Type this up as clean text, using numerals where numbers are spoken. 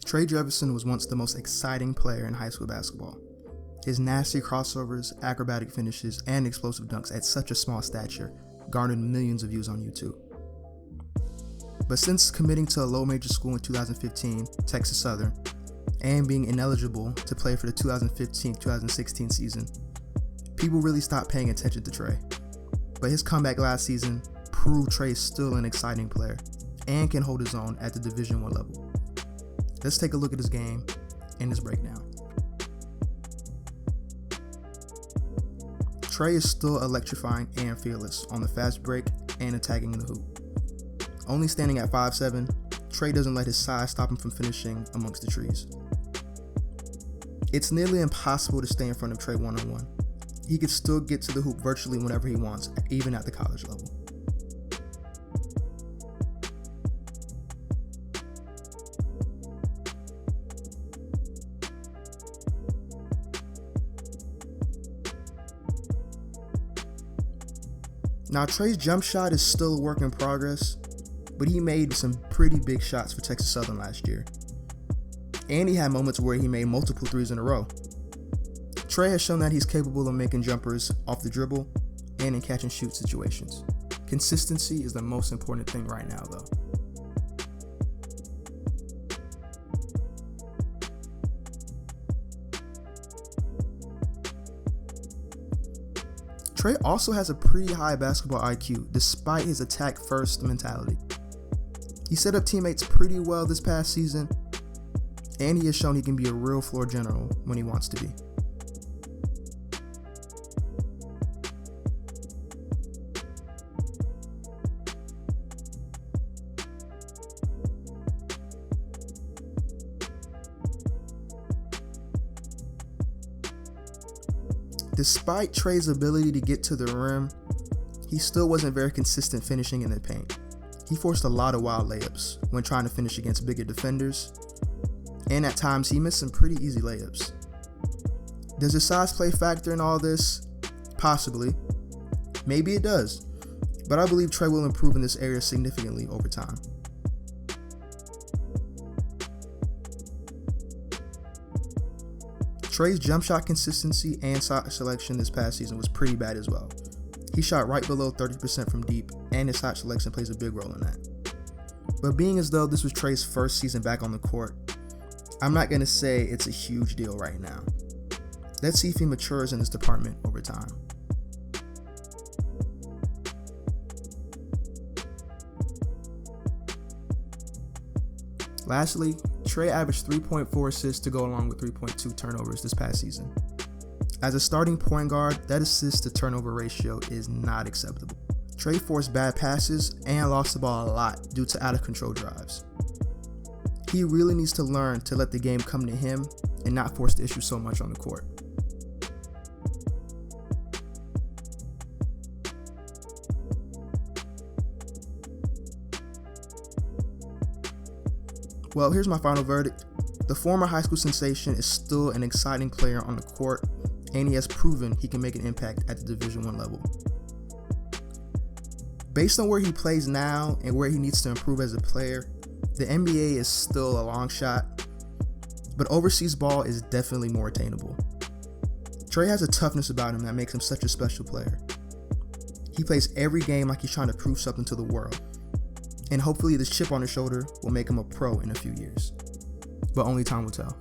Trae Jefferson was once the most exciting player in high school basketball. His nasty crossovers, acrobatic finishes, and explosive dunks at such a small stature garnered millions of views on YouTube. But since committing to a low major school in 2015, Texas Southern, and being ineligible to play for the 2015-2016 season, people really stopped paying attention to Trae. But his comeback last season proved Trae is still an exciting player and can hold his own at the Division I level. Let's take a look at his game and his breakdown. Trae is still electrifying and fearless on the fast break and attacking the hoop. Only standing at 5'7", Trae doesn't let his size stop him from finishing amongst the trees. It's nearly impossible to stay in front of Trae one-on-one. He could still get to the hoop virtually whenever he wants, even at the college level. Now, Trae's jump shot is still a work in progress, but he made some pretty big shots for Texas Southern last year. And he had moments where he made multiple threes in a row. Trae has shown that he's capable of making jumpers off the dribble and in catch and shoot situations. Consistency is the most important thing right now, though. Trae also has a pretty high basketball IQ despite his attack-first mentality. He set up teammates pretty well this past season, and he has shown he can be a real floor general when he wants to be. Despite Trae's ability to get to the rim, he still wasn't very consistent finishing in the paint. He forced a lot of wild layups when trying to finish against bigger defenders, and at times he missed some pretty easy layups. Does his size play a factor in all this? Possibly. Maybe it does, but I believe Trae will improve in this area significantly over time. Trae's jump shot consistency and shot selection this past season was pretty bad as well. He shot right below 30% from deep, and his shot selection plays a big role in that. But being as though this was Trae's first season back on the court, I'm not going to say it's a huge deal right now. Let's see if he matures in this department over time. Lastly, Trae averaged 3.4 assists to go along with 3.2 turnovers this past season. As a starting point guard, that assist to turnover ratio is not acceptable. Trae forced bad passes and lost the ball a lot due to out of control drives. He really needs to learn to let the game come to him and not force the issue so much on the court. Well, here's my final verdict. The former high school sensation is still an exciting player on the court, and he has proven he can make an impact at the Division I level. Based on where he plays now and where he needs to improve as a player, the NBA is still a long shot, but overseas ball is definitely more attainable. Trae has a toughness about him that makes him such a special player. He plays every game like he's trying to prove something to the world, and hopefully this chip on his shoulder will make him a pro in a few years. But only time will tell.